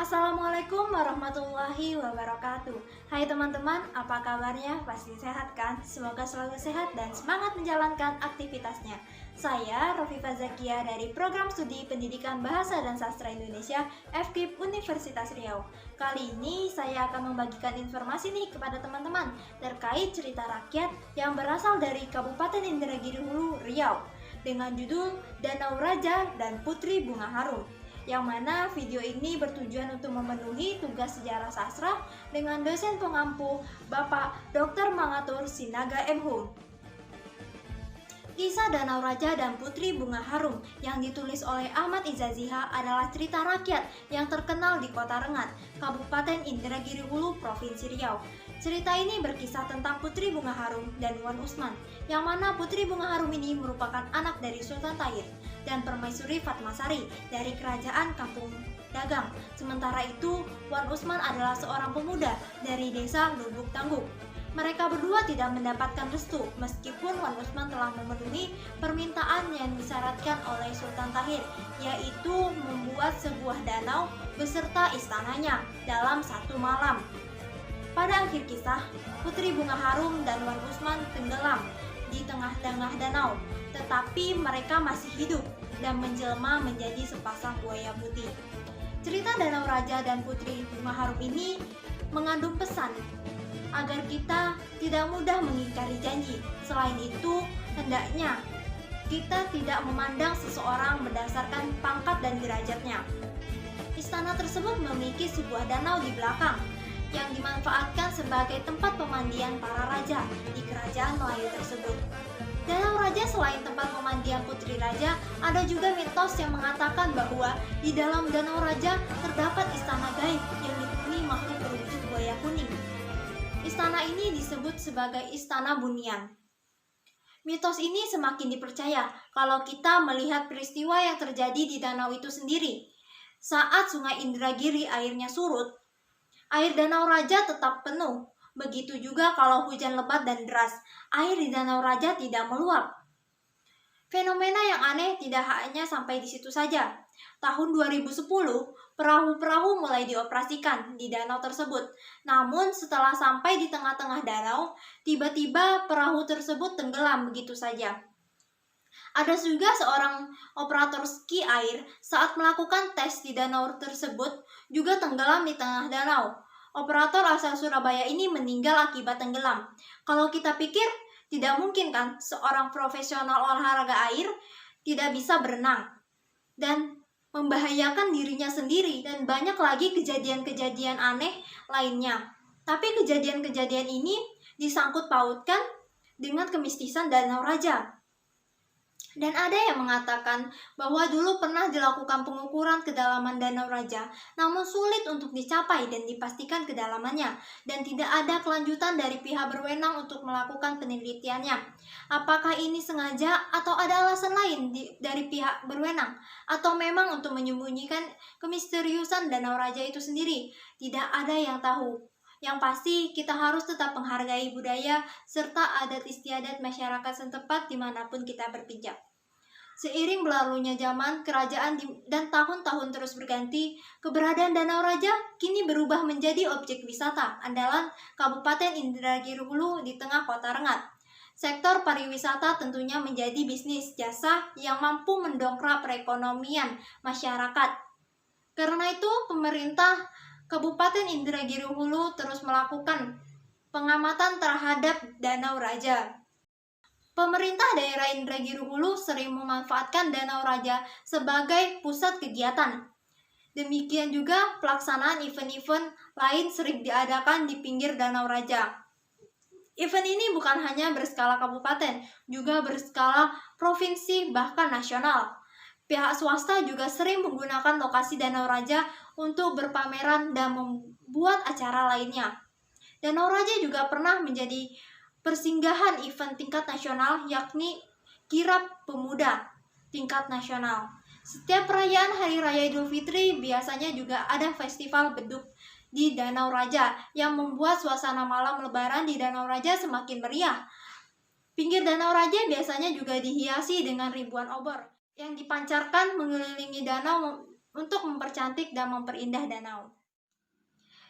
Assalamualaikum warahmatullahi wabarakatuh. Hai teman-teman, apa kabarnya? Pasti sehat kan? Semoga selalu sehat dan semangat menjalankan aktivitasnya. Saya Rofifa Zakia dari Program Studi Pendidikan Bahasa dan Sastra Indonesia FKIP Universitas Riau. Kali ini saya akan membagikan informasi nih kepada teman-teman terkait cerita rakyat yang berasal dari Kabupaten Indragiri Hulu, Riau dengan judul Danau Raja dan Putri Bunga Harum, yang mana video ini bertujuan untuk memenuhi tugas sejarah sastra dengan dosen pengampu Bapak Dr. Mangatur Sinaga M.Hum. Kisah Danau Raja dan Putri Bunga Harum yang ditulis oleh Ahmad Izaziha adalah cerita rakyat yang terkenal di Kota Rengat, Kabupaten Indragiri Hulu, Provinsi Riau. Cerita ini berkisah tentang Putri Bunga Harum dan Wan Usman, yang mana Putri Bunga Harum ini merupakan anak dari Sultan Tahir dan Permaisuri Fatmasari dari Kerajaan Kampung Dagang. Sementara itu, Wan Usman adalah seorang pemuda dari desa Lubuk Tangguh. Mereka berdua tidak mendapatkan restu meskipun Wan Usman telah memenuhi permintaan yang disyaratkan oleh Sultan Tahir, yaitu membuat sebuah danau beserta istananya dalam satu malam. Pada akhir kisah, Putri Bunga Harum dan Wan Usman tenggelam di tengah-tengah danau, tetapi mereka masih hidup dan menjelma menjadi sepasang buaya putih. Cerita Danau Raja dan Putri Bunga Harum ini mengandung pesan agar kita tidak mudah mengingkari janji. Selain itu, hendaknya kita tidak memandang seseorang berdasarkan pangkat dan derajatnya. Istana tersebut memiliki sebuah danau di belakang yang dimanfaatkan sebagai tempat pemandian para raja di kerajaan Melayu tersebut. Danau Raja selain tempat pemandian Putri Raja, ada juga mitos yang mengatakan bahwa di dalam Danau Raja terdapat istana gaib yang dihuni makhluk berwujud buaya kuning. Istana ini disebut sebagai Istana Bunian. Mitos ini semakin dipercaya kalau kita melihat peristiwa yang terjadi di danau itu sendiri. Saat Sungai Indragiri airnya surut, air Danau Raja tetap penuh. Begitu juga kalau hujan lebat dan deras, air di Danau Raja tidak meluap. Fenomena yang aneh tidak hanya sampai di situ saja. Tahun 2010, perahu-perahu mulai dioperasikan di danau tersebut. Namun setelah sampai di tengah-tengah danau, tiba-tiba perahu tersebut tenggelam begitu saja. Ada juga seorang operator ski air saat melakukan tes di danau tersebut juga tenggelam di tengah danau. Operator asal Surabaya ini meninggal akibat tenggelam. Kalau kita pikir, tidak mungkin kan seorang profesional olahraga air tidak bisa berenang dan membahayakan dirinya sendiri, dan banyak lagi kejadian-kejadian aneh lainnya. Tapi kejadian-kejadian ini disangkut pautkan dengan kemistisan Danau Raja. Dan ada yang mengatakan bahwa dulu pernah dilakukan pengukuran kedalaman Danau Raja, namun sulit untuk dicapai dan dipastikan kedalamannya, dan tidak ada kelanjutan dari pihak berwenang untuk melakukan penelitiannya. Apakah ini sengaja atau ada alasan lain dari pihak berwenang, atau memang untuk menyembunyikan kemisteriusan Danau Raja itu sendiri? Tidak ada yang tahu. Yang pasti, kita harus tetap menghargai budaya serta adat istiadat masyarakat setempat dimanapun kita berpijak. Seiring berlalunya zaman, kerajaan dan tahun-tahun terus berganti, keberadaan Danau Raja kini berubah menjadi objek wisata andalan Kabupaten Indragiri Hulu di tengah Kota Rengat. Sektor pariwisata tentunya menjadi bisnis jasa yang mampu mendongkrak perekonomian masyarakat. Karena itu, pemerintah Kabupaten Indragiri Hulu terus melakukan pengamatan terhadap Danau Raja. Pemerintah daerah Indragiri Hulu sering memanfaatkan Danau Raja sebagai pusat kegiatan. Demikian juga pelaksanaan event-event lain sering diadakan di pinggir Danau Raja. Event ini bukan hanya berskala kabupaten, juga berskala provinsi bahkan nasional. Pihak swasta juga sering menggunakan lokasi Danau Raja untuk berpameran dan membuat acara lainnya. Danau Raja juga pernah menjadi persinggahan event tingkat nasional, yakni Kirab Pemuda tingkat nasional. Setiap perayaan Hari Raya Idul Fitri biasanya juga ada festival beduk di Danau Raja yang membuat suasana malam lebaran di Danau Raja semakin meriah. Pinggir Danau Raja biasanya juga dihiasi dengan ribuan obor yang dipancarkan mengelilingi danau, untuk mempercantik dan memperindah danau.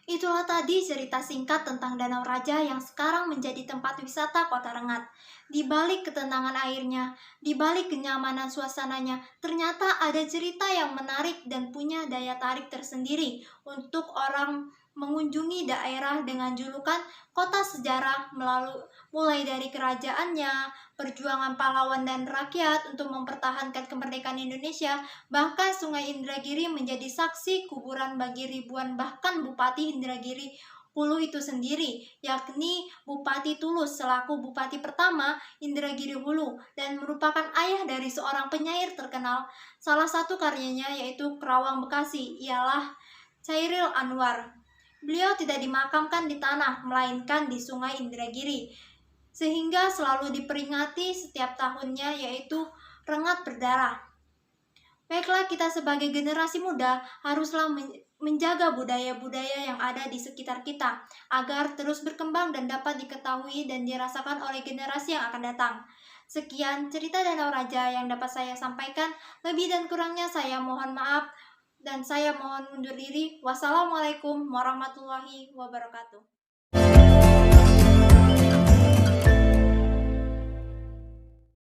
Itulah tadi cerita singkat tentang Danau Raja yang sekarang menjadi tempat wisata Kota Rengat. Di balik ketenangan airnya, di balik kenyamanan suasananya, ternyata ada cerita yang menarik dan punya daya tarik tersendiri untuk orang mengunjungi daerah dengan julukan Kota Sejarah mulai dari kerajaannya, perjuangan pahlawan dan rakyat untuk mempertahankan kemerdekaan Indonesia. Bahkan Sungai Indragiri menjadi saksi kuburan bagi ribuan bahkan Bupati Indragiri Hulu itu sendiri, yakni Bupati Tulus selaku Bupati pertama Indragiri Hulu dan merupakan ayah dari seorang penyair terkenal. Salah satu karyanya yaitu Kerawang Bekasi ialah Chairil Anwar. Beliau tidak dimakamkan di tanah, melainkan di Sungai Indragiri, sehingga selalu diperingati setiap tahunnya yaitu Rengat Berdarah. Baiklah, kita sebagai generasi muda haruslah menjaga budaya-budaya yang ada di sekitar kita agar terus berkembang dan dapat diketahui dan dirasakan oleh generasi yang akan datang. Sekian cerita Danau Raja yang dapat saya sampaikan. Lebih dan kurangnya saya mohon maaf dan saya mohon undur diri. Wassalamualaikum warahmatullahi wabarakatuh.